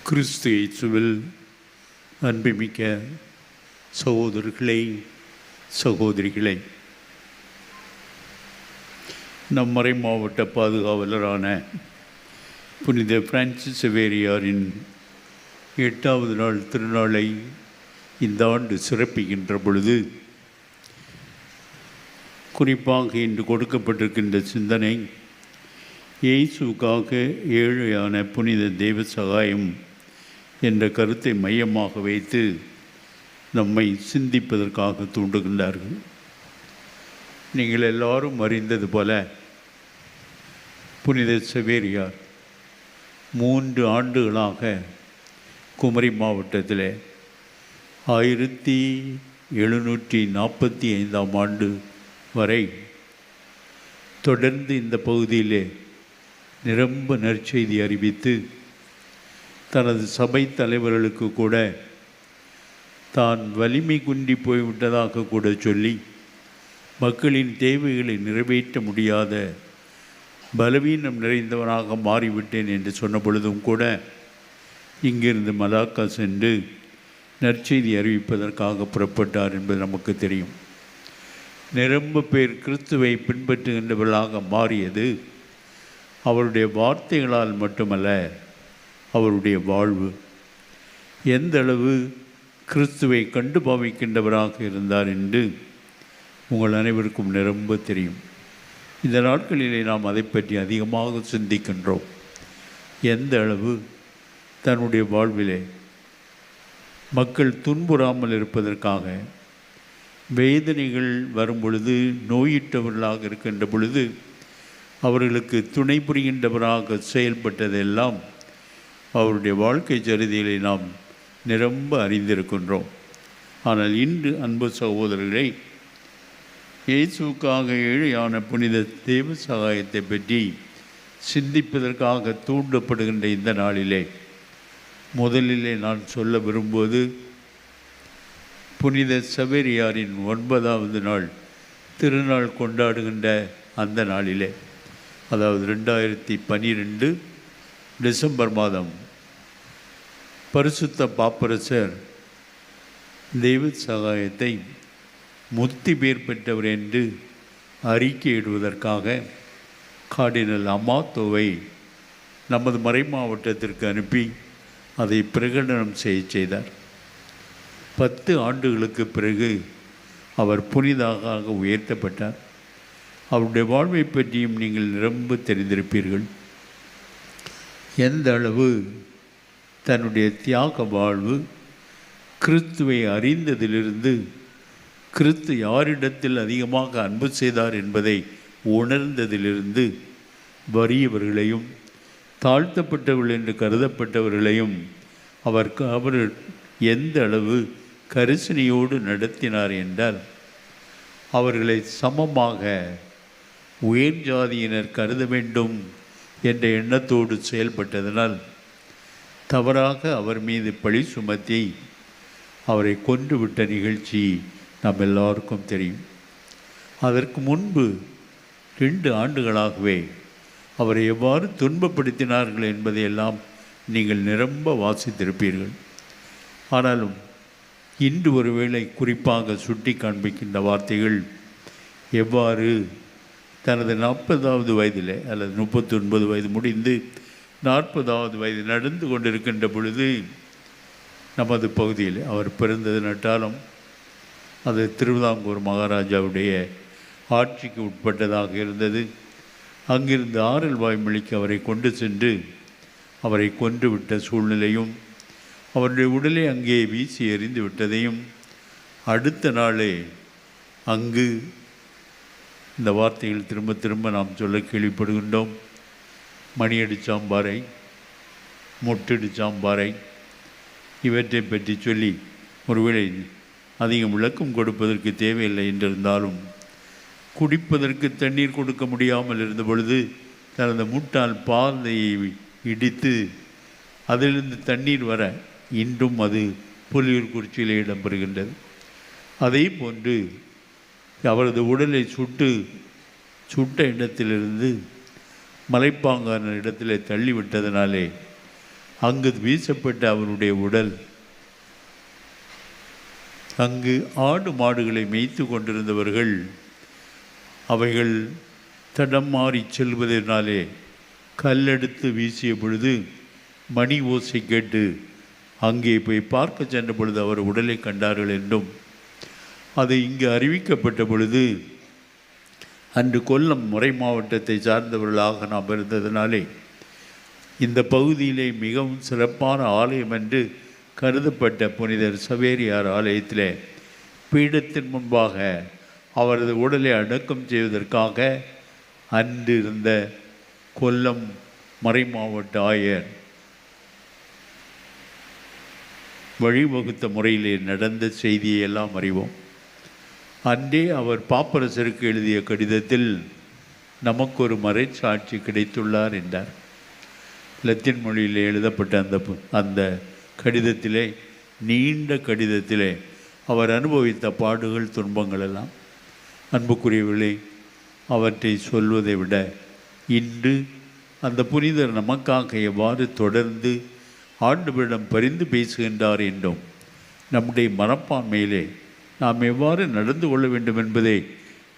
கிறிஸ்து இயேசுவில் அன்புமிக்க சகோதரர்களே, சகோதரிகளே, நம் மறை மாவட்ட பாதுகாவலரான புனித பிரான்சிஸ் சேவேரியாரின் 8வது நாள் திருநாளை இந்த ஆண்டு சிறப்பிக்கின்ற பொழுது குறிப்பாக இன்று கொடுக்கப்பட்டிருக்கின்ற சிந்தனை இயேசுக்காக ஏழையான புனித தெய்வ சகாயம் என்ற கருத்தை மையமாக வைத்து நம்மை சிந்திப்பதற்காக தூண்டுகின்றார்கள். நீங்கள் எல்லாரும் அறிந்தது போல புனித சேவேரியார் 3 ஆண்டுகளாக குமரி மாவட்டத்தில் 1745ஆம் ஆண்டு வரை தொடர்ந்து இந்த பகுதியிலே நிரம்ப நற்செய்தி அறிவித்து தனது சபை தலைவர்களுக்கு கூட தான் வலிமை குன்றி போய்விட்டதாக கூட சொல்லி மக்களின் தேவைகளை நிறைவேற்ற முடியாத பலவீனம் நிறைந்தவனாக மாறிவிட்டேன் என்று சொன்ன பொழுதும் கூட இங்கிருந்து மலாக்கா சென்று நற்செய்தி அறிவிப்பதற்காக புறப்பட்டார் என்பது நமக்கு தெரியும். நிரம்ப பேர் கிறிஸ்துவை பின்பற்றுகின்றவர்களாக மாறியது அவருடைய வார்த்தைகளால் மட்டுமல்ல, அவருடைய வாழ்வு எந்த அளவு கிறிஸ்துவை கண்டு பாவிக்கின்றவராக இருந்தார் என்று உங்கள் அனைவருக்கும் நிரம்ப தெரியும். இந்த நாட்களிலே நாம் அதை பற்றி அதிகமாக சிந்திக்கின்றோம். எந்த அளவு தன்னுடைய வாழ்விலே மக்கள் துன்புறாமல் இருப்பதற்காக, வேதனைகள் வரும் பொழுது, நோயிட்டவர்களாக இருக்கின்ற பொழுது அவர்களுக்கு துணை புரிகின்றவராக செயல்பட்டதெல்லாம் அவருடைய வாழ்க்கை சரிதைகளை நாம் நிரம்ப அறிந்திருக்கின்றோம். ஆனால் இன்று அன்பு சகோதரர்களை, இயேசுக்காக ஏழையான புனித தெய்வ சகாயத்தை பற்றி சிந்திப்பதற்காக தூண்டப்படுகின்ற இந்த நாளிலே முதலிலே நான் சொல்ல விரும்புவது புனித சேவேரியாரின் 9வது நாள் திருநாள் கொண்டாடுகின்ற அந்த நாளிலே, அதாவது 2012 டிசம்பர் மாதம் பரிசுத்த பாப்பரசர் தெய்வ சகாயத்தை முத்தி பேர் பெற்றவர் என்று அறிக்கையிடுவதற்காக கார்டினல் அமாத்தோவை நமது மறை மாவட்டத்திற்கு அனுப்பி அதை பிரகடனம் செய்தார். 10 ஆண்டுகளுக்கு பிறகு அவர் புனிதாக உயர்த்தப்பட்டார். அவருடைய வாழ்வை பற்றியும் நீங்கள் நிரம்ப தெரிந்திருப்பீர்கள். எந்த அளவு தன்னுடைய தியாக வாழ்வு கிறிஸ்துவை அறிந்ததிலிருந்து கிறிஸ்து யாரிடத்தில் அதிகமாக அன்பு செய்தார் என்பதை உணர்ந்ததிலிருந்து வறியவர்களையும் தாழ்த்தப்பட்டவர்கள் என்று கருதப்பட்டவர்களையும் அவர் எந்த அளவு கரிசனையோடு நடத்தினார் என்றால், அவர்களை சமமாக உயர் ஜாதியினர் கருத வேண்டும் என்ற எண்ணத்தோடு செயல்பட்டதனால் தவறாக அவர் மீது பழி சுமத்தி அவரை கொன்றுவிட்ட நிகழ்ச்சி நாம் எல்லாருக்கும் தெரியும். அதற்கு முன்பு 2 ஆண்டுகளாகவே அவரை எவ்வாறு துன்பப்படுத்தினார்கள் என்பதையெல்லாம் நீங்கள் நிரம்ப வாசித்திருப்பீர்கள். ஆனாலும் இன்று ஒருவேளை குறிப்பாக சுட்டி காண்பிக்கின்ற வார்த்தைகள் எவ்வாறு தனது 40வது வயதில் அல்லது 39 வயது முடிந்து 40வது வயது நடந்து கொண்டிருக்கின்ற பொழுது நமது பகுதியில் அவர் பிறந்தது நட்டாலும் அது திருவிதாங்கூர் மகாராஜாவுடைய ஆட்சிக்கு உட்பட்டதாக இருந்தது. அங்கிருந்து ஆரல் வாய்மொழிக்கு அவரை கொண்டு சென்று அவரை கொன்றுவிட்ட சூழ்நிலையும், அவருடைய உடலை அங்கே வீசி எறிந்து விட்டதையும், அடுத்த நாளே அங்கு இந்த வார்த்தைகள் திரும்ப திரும்ப நாம் சொல்ல கேள்விப்படுகின்றோம். மணியடி சாம்பாரை, முட்டடி சாம்பாரை, இவற்றை பற்றி சொல்லி ஒருவேளை அதிகம் விளக்கம் கொடுப்பதற்கு தேவையில்லை என்றிருந்தாலும், குடிப்பதற்கு தண்ணீர் கொடுக்க முடியாமல் இருந்த பொழுது தனது முட்டால் பாதையை இடித்து அதிலிருந்து தண்ணீர் வர இன்றும் அது புலியூர் குறிச்சியிலே இடம்பெறுகின்றது. அதே போன்று அவரது உடலை சுட்ட இடத்திலிருந்து மலைப்பாங்கான இடத்திலே தள்ளிவிட்டதனாலே அங்கு வீசப்பட்ட அவருடைய உடல் அங்கு ஆடு மாடுகளை மேய்த்து கொண்டிருந்தவர்கள் அவைகள் தடம் மாறி செல்வதனாலே கல்லெடுத்து வீசிய பொழுது மணி ஓசை கேட்டு அங்கே போய் பார்க்க சென்ற பொழுது அவர் உடலை கண்டார்கள் என்றும், அது இங்கு அறிவிக்கப்பட்ட பொழுது அன்று கொல்லம் மறை மாவட்டத்தை சார்ந்தவர்களாக நாம் இருந்ததினாலே இந்த பகுதியிலே மிகவும் சிறப்பான ஆலயம் என்று கருதப்பட்ட புனிதர் சவேரியார் ஆலயத்திலே பீடத்தின் முன்பாக அவரது உடலை அடக்கம் செய்வதற்காக அன்று இருந்த கொல்லம் மறை மாவட்ட ஆயர் வழிவகுத்த முறையிலே நடந்த செய்தியை எல்லாம் அறிவோம். அன்றே அவர் பாப்பரசருக்கு எழுதிய கடிதத்தில் நமக்கு ஒரு மறைச்சாட்சி கிடைத்துள்ளார் என்றார். லத்தீன் மொழியில் எழுதப்பட்ட அந்த கடிதத்திலே, நீண்ட கடிதத்திலே அவர் அனுபவித்த பாடுகள் துன்பங்கள் எல்லாம் அன்புக்குரியவர்களே, அவற்றை சொல்வதை விட இன்று அந்த புனிதர் நமக்காக எவ்வாறு தொடர்ந்து ஆண்டவரிடம் பரிந்து பேசுகின்றார் என்றும், நம்முடைய மனப்பான்மையிலே நாம் எவ்வாறு நடந்து கொள்ள வேண்டும் என்பதை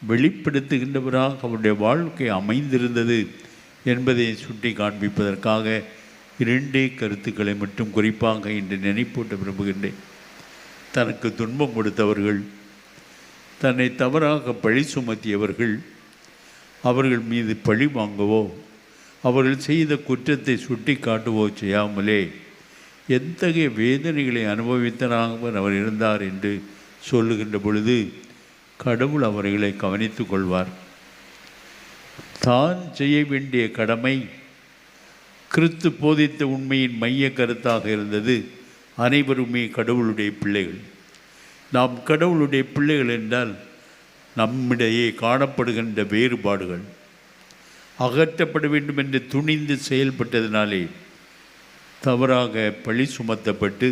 வெளிப்படுத்துகின்றவராக அவருடைய வாழ்க்கை அமைந்திருந்தது என்பதை சுட்டி காண்பிப்பதற்காக 2 கருத்துக்களை மட்டும் குறிப்பாக இன்று நினைப்பூட்ட விரும்புகின்றேன். தனக்கு துன்பம் கொடுத்தவர்கள், தன்னை தவறாக பழி சுமத்தியவர்கள், அவர்கள் மீது பழி வாங்கவோ அவர்கள் செய்த குற்றத்தை சுட்டி காட்டுவோ செய்யாமலே எத்தகைய வேதனைகளை அனுபவித்தனாக அவர் இருந்தார் என்று சொல்லுகின்ற பொழுது கடவுள் அவர்களை கவனித்து கொள்வார். தான் செய்ய வேண்டிய கடமை கிறிஸ்து போதித்த உண்மையின் மைய கருத்தாக இருந்தது. அனைவருமே கடவுளுடைய பிள்ளைகள். நாம் கடவுளுடைய பிள்ளைகள் என்றால் நம்மிடையே காணப்படுகின்ற வேறுபாடுகள் அகற்றப்பட வேண்டும் என்று துணிந்து செயல்பட்டதினாலே தவறாக பழி சுமத்தப்பட்டு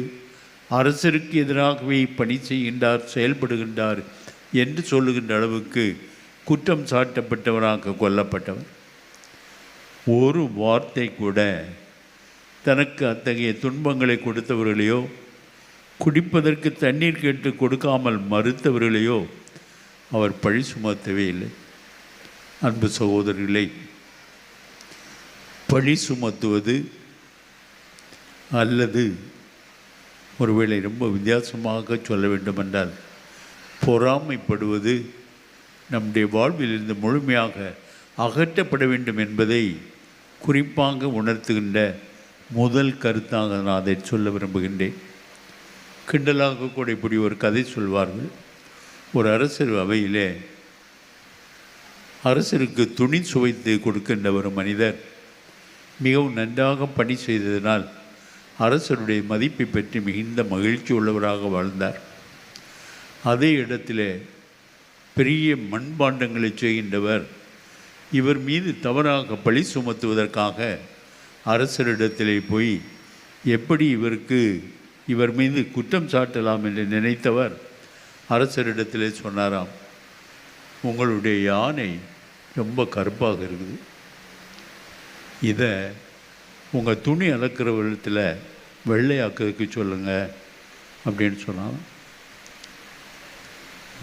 அரசருக்கு எதிராகவே பணி செய்கின்றார், செயல்படுகின்றார் என்று சொல்லுகின்ற அளவுக்கு குற்றம் சாட்டப்பட்டவராக கொல்லப்பட்டவர். ஒரு வார்த்தை கூட தனக்கு அத்தகைய துன்பங்களை கொடுத்தவர்களையோ, குடிப்பதற்கு தண்ணீர் கேட்டு கொடுக்காமல் மறுத்தவர்களையோ அவர் பழி சுமத்தவே இல்லை. அன்பு சகோதரர்களை, பழி சுமத்துவது அல்லது ஒருவேளை ரொம்ப வித்தியாசமாக சொல்ல வேண்டுமென்றால் பொறாமைப்படுவது நம்முடைய வாழ்விலிருந்து முழுமையாக அகற்றப்பட வேண்டும் என்பதை குறிப்பாக உணர்த்துகின்ற முதல் கருத்தாக நான் அதை சொல்ல விரும்புகின்றேன். கிண்டலாக கூட இப்படி ஒரு கதை சொல்வார்கள். ஒரு அரசர் அவையிலே அரசருக்கு துணி சுவைத்து கொடுக்கின்ற ஒரு மனிதர் மிகவும் நன்றாக பணி செய்ததினால் அரசருடைய மதிப்பை பற்றி மிகுந்த மகிழ்ச்சி உள்ளவராக வாழ்ந்தார். அதே இடத்திலே பெரிய மண்பாண்டங்களை செய்கின்றவர் இவர் மீது தவறாக பழி சுமத்துவதற்காக அரசரிடத்திலே போய் எப்படி இவர் மீது குற்றம் சாட்டலாம் என்று நினைத்தவர் அரசரிடத்திலே சொன்னாராம், உங்களுடைய யானை ரொம்ப கருப்பாக இருக்குது, இதை உங்கள் துணி அலக்கிற விதத்தில் வெள்ளையாக்கிறதுக்கு சொல்லுங்கள் அப்படின்னு சொன்னாங்க.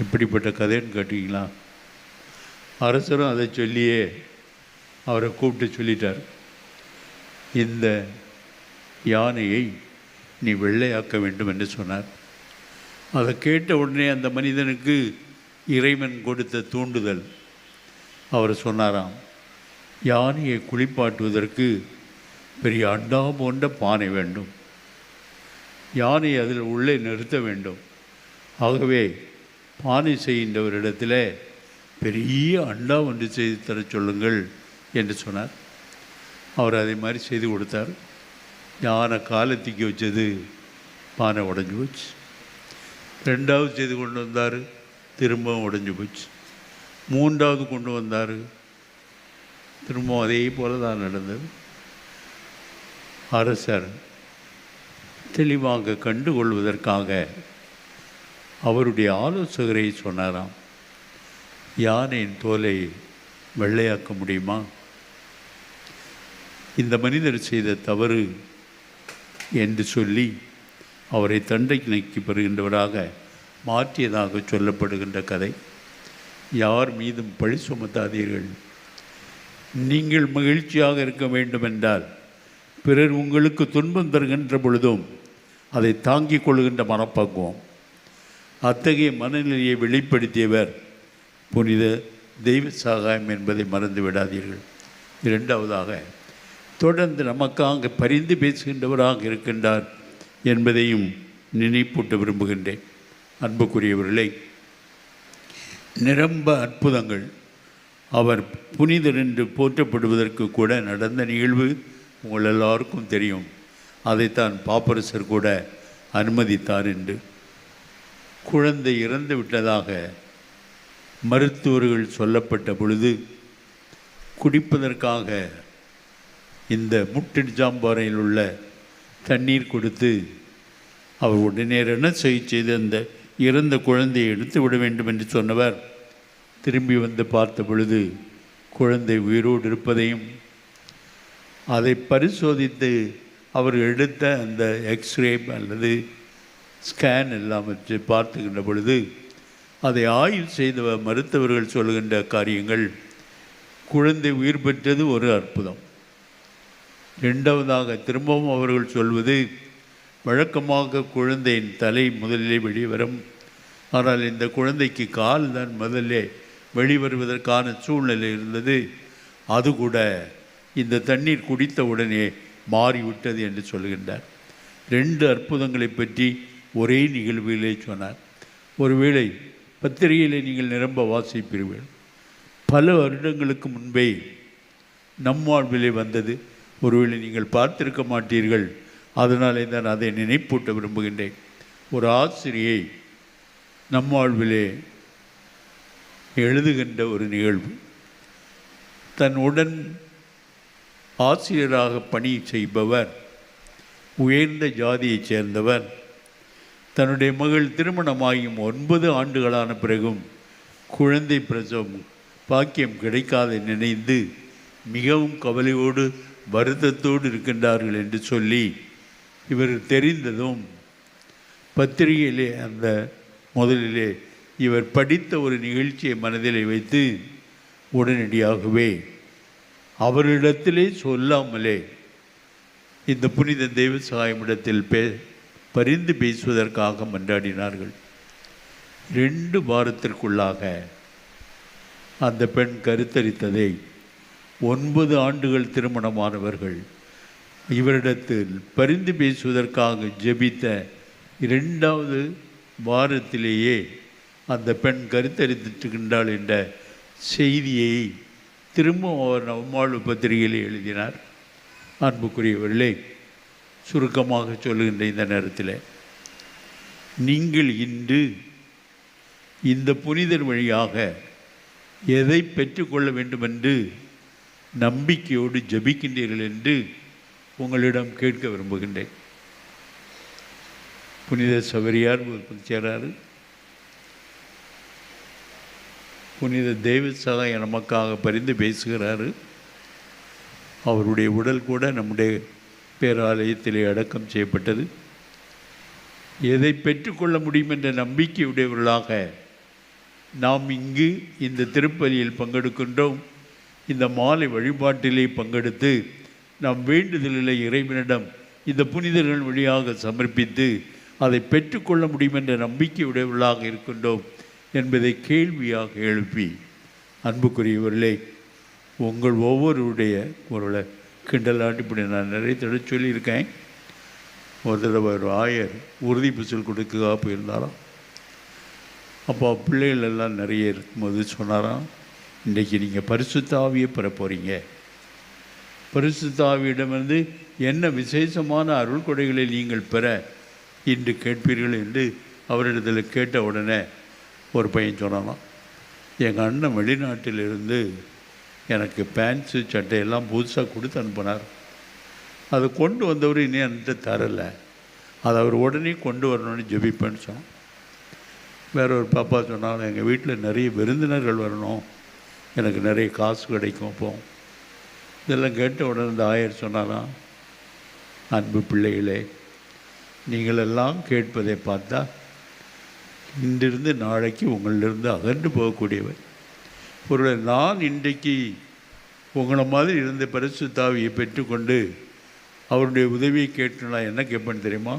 இப்படிப்பட்ட கதைன்னு கேட்டிங்களா? அரசரும் அதை சொல்லியே அவரை கூப்பிட்டு சொல்லிட்டார், இந்த யானையை நீ வெள்ளையாக்க வேண்டும் என்று சொன்னார். அதை கேட்ட உடனே அந்த மனிதனுக்கு இறைவன் கொடுத்த தூண்டுதல். அவர் சொன்னாராம், யானையை குளிப்பாட்டுவதற்கு பெரிய அண்டா போன்ற பானை வேண்டும், யானை அதில் உள்ளே நிறுத்த வேண்டும். ஆகவே பானை செய்கின்றவரிடத்தில் பெரிய அண்டா ஒன்று செய்து தர சொல்லுங்கள் என்று சொன்னார். அவர் அதே மாதிரி செய்து கொடுத்தார். யானை காலத்திக்கு வச்சது, பானை உடஞ்சி போச்சு. 2வது செய்து கொண்டு வந்தார், திரும்பவும் உடஞ்சி போச்சு. 3வது கொண்டு வந்தார், திரும்பவும் அதே போல தான் நடந்தது. அரசர் தெளிவாக கண்டுகொள்வதற்காக அவருடைய ஆலோசகரை சொன்னாராம், யானையின் தோலை வெள்ளையாக்க முடியுமா? இந்த மனிதர் செய்த தவறு என்று சொல்லி அவரை தண்டனைக்கு பெறுகின்றவராக மாற்றியதாக சொல்லப்படுகின்ற கதை. யார் மீதும் பழி சுமத்தாதீர்கள். நீங்கள் மகிழ்ச்சியாக இருக்க வேண்டுமென்றால் பிறர் உங்களுக்கு துன்பம் தருகின்ற பொழுதும் அதை தாங்கிக் கொள்கின்ற மனப்பக்குவம், அத்தகைய மனநிலையை வெளிப்படுத்தியவர் புனித தெய்வ சகாயம் என்பதை மறந்து விடாதீர்கள். இரண்டாவதாக, தொடர்ந்து நமக்காக பரிந்து பேசுகின்றவராக இருக்கின்றார் என்பதையும் நினைப்பூட்ட விரும்புகின்றேன். அன்புக்குரியவர்களே, நிரம்ப அற்புதங்கள் அவர் புனிதர் என்று போற்றப்படுவதற்கு கூட நடந்த நிகழ்வு உங்கள் எல்லாருக்கும் தெரியும். அதைத்தான் பாப்பரசர் கூட அனுமதித்தார் என்று. குழந்தை இறந்து விட்டதாக மருத்துவர்கள் சொல்லப்பட்ட பொழுது குடிப்பதற்காக இந்த முட்டிச்சாம்பாறையில் உள்ள தண்ணீர் கொடுத்து அவர் உடனே சிகிச்சை செய்து அந்த இறந்த குழந்தையை எடுத்து விட வேண்டும் என்று சொன்னவர் திரும்பி வந்து பார்த்த பொழுது குழந்தை உயிரோடு இருப்பதையும், அதை பரிசோதித்து அவர் எடுத்த அந்த எக்ஸ்ரே அல்லது ஸ்கேன் எல்லாம் வச்சு பார்த்துக்கின்ற பொழுது அதை ஆய்வு செய்த மருத்துவர்கள் சொல்கின்ற காரியங்கள், குழந்தை உயிர் பெற்றது ஒரு அற்புதம். இரண்டாவதாக திரும்பவும் அவர்கள் சொல்வது, வழக்கமாக குழந்தையின் தலை முதலிலே வெளிவரும், ஆனால் இந்த குழந்தைக்கு கால் தான் முதல்லே வெளிவருவதற்கான சூழ்நிலை இருந்தது. அது கூட இந்த தண்ணீர் குடித்த உடனே மாறிவிட்டது என்று சொல்கின்றார். ரெண்டு அற்புதங்களை பற்றி ஒரே நிகழ்விலே சொன்னார். ஒருவேளை பத்திரிகையிலே நீங்கள் நிரம்ப வாசிப்பீர்கள். பல வருடங்களுக்கு முன்பே நம் வாழ்விலே வந்தது. ஒருவேளை நீங்கள் பார்த்திருக்க மாட்டீர்கள். அதனாலே தான் அதை நினைப்பூட்ட விரும்புகின்றேன். ஒரு ஆசிரியை நம் வாழ்விலே எழுதுகின்ற ஒரு நிகழ்வு. தன் உடன் ஆசிரியராக பணி செய்பவர் உயர்ந்த ஜாதியைச் சேர்ந்தவர். தன்னுடைய மகள் திருமணமாகியும் 9 ஆண்டுகளான பிறகும் குழந்தை பிரசவம் பாக்கியம் கிடைக்காத நினைந்து மிகவும் கவலையோடு வருத்தத்தோடு இருக்கின்றார்கள் என்று சொல்லி இவர் தெரிந்ததும் பத்திரிகையிலே அந்த முதலிலே இவர் படித்த ஒரு நிகழ்ச்சியை மனதிலே வைத்து உடனடியாகவே அவரிடத்திலே சொல்லாமலே இந்த புனித தெய்வ சகாயமிடத்தில் பரிந்து பேசுவதற்காக மன்றாடினார்கள். 2 வாரத்திற்குள்ளாக அந்த பெண் கருத்தரித்ததை 9 ஆண்டுகள் திருமணமானவர்கள் இவரிடத்தில் பரிந்து பேசுவதற்காக ஜெபித்த 2வது வாரத்திலேயே அந்த பெண் கருத்தரித்திருக்கின்றாள் என்ற செய்தியை திரும்ப அவர் நவமாழ்வு பத்திரிகையில் எழுதினார். அன்புக்குரியவர்களே, சுருக்கமாக சொல்லுகின்ற இந்த நேரத்தில் நீங்கள் இன்று இந்த புனிதர் வழியாக எதை பெற்றுக்கொள்ள வேண்டுமென்று நம்பிக்கையோடு ஜபிக்கின்றீர்கள் என்று உங்களிடம் கேட்க விரும்புகின்றேன். புனித சவரியார் சேராரு. புனித தெய்வ சகாய நமக்காக பரிந்து பேசுகிறாரு. அவருடைய உடல் கூட நம்முடைய பேராலயத்திலே அடக்கம் செய்யப்பட்டது. எதை பெற்றுக்கொள்ள முடியும் என்ற நம்பிக்கையுடையவர்களாக நாம் இங்கு இந்த திருப்பலியில் பங்கெடுக்கின்றோம். இந்த மாலை வழிபாட்டிலே பங்கெடுத்து நாம் வேண்டுதலில் இறைவனிடம் இந்த புனிதர்கள் வழியாக சமர்ப்பித்து அதை பெற்றுக்கொள்ள முடியும் என்ற நம்பிக்கையுடையவர்களாக இருக்கின்றோம் என்பதை கேள்வியாக எழுப்பி, அன்புக்குரியவர்களே, உங்கள் ஒவ்வொருடைய ஒரு கிண்டலாட்டி இப்படி நான் நிறைய தடவை சொல்லியிருக்கேன். ஒரு தடவை ஒரு ஆயர் உறுதி பூசல் கொடுக்க போயிருந்தாராம். அப்போ பிள்ளைகள் எல்லாம் நிறைய இருக்கும்போது சொன்னாராம், இன்றைக்கி நீங்கள் பரிசுத்த ஆவியை பெற போகிறீங்க. பரிசுத்த ஆவியிடமிருந்து என்ன விசேஷமான அருள் கொடைகளை நீங்கள் பெற இன்று கேட்பீர்கள் என்று அவரிடத்தில் கேட்ட உடனே ஒரு பையன் சொன்னாலாம், எங்கள் அண்ணன் வெளிநாட்டிலிருந்து எனக்கு பேண்ட்ஸு சட்டையெல்லாம் புதுசாக கொடுத்து அனுப்பினார். அதை கொண்டு வந்தவர் இன்னும் என்கிட்ட தரலை. அதை அவர் உடனே கொண்டு வரணும்னு ஜெபிப்பேன்னு சொன்னான். வேற ஒரு பாப்பா சொன்னாலும், எங்கள் வீட்டில் நிறைய விருந்தினர்கள் வரணும், எனக்கு நிறைய காசு கிடைக்கும். அப்போ இதெல்லாம் கேட்ட உடனே இந்த ஆயர் சொன்னாலாம், அன்பு பிள்ளைகளே, நீங்களெல்லாம் கேட்பதை பார்த்தா இன்றிருந்து நாளைக்கு உங்களிலிருந்து அகன்று போகக்கூடியவர். ஒருவேளை நான் இன்றைக்கு உங்களை மாதிரி இருந்த பரிசுத்த ஆவியை பெற்றுக்கொண்டு அவருடைய உதவியை கேட்டு நான் என்ன கேட்பேன்னு தெரியுமா?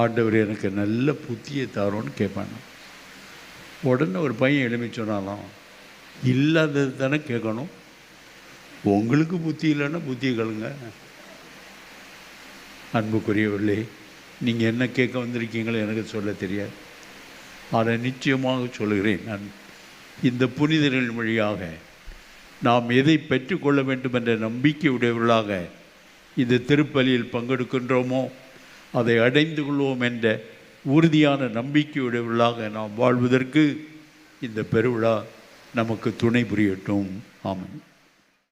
ஆண்டவர் எனக்கு நல்ல புத்தியை தாரோன்னு கேட்பேன். உடனே ஒரு பையன் எழுப்பி சொன்னாலாம், இல்லாதது தானே கேட்கணும், உங்களுக்கு புத்தி இல்லைன்னா புத்தியை கழுங்க. அன்புக்குரியவர்களே, நீங்கள் என்ன கேட்க வந்திருக்கீங்களோ எனக்கு சொல்ல தெரியாது. அதை நிச்சயமாக சொல்கிறேன். நான் இந்த புனிதரின் வழியாக நாம் எதை பெற்றுக்கொள்ள வேண்டும் என்ற நம்பிக்கை உடையவர்களாக இந்த திருப்பலியில் பங்கெடுக்கின்றோமோ அதை அடைந்து கொள்வோம் என்ற உறுதியான நம்பிக்கையுடையவர்களாக நாம் வாழ்வதற்கு இந்த பெருவிழா நமக்கு துணை புரியட்டும். ஆமென்.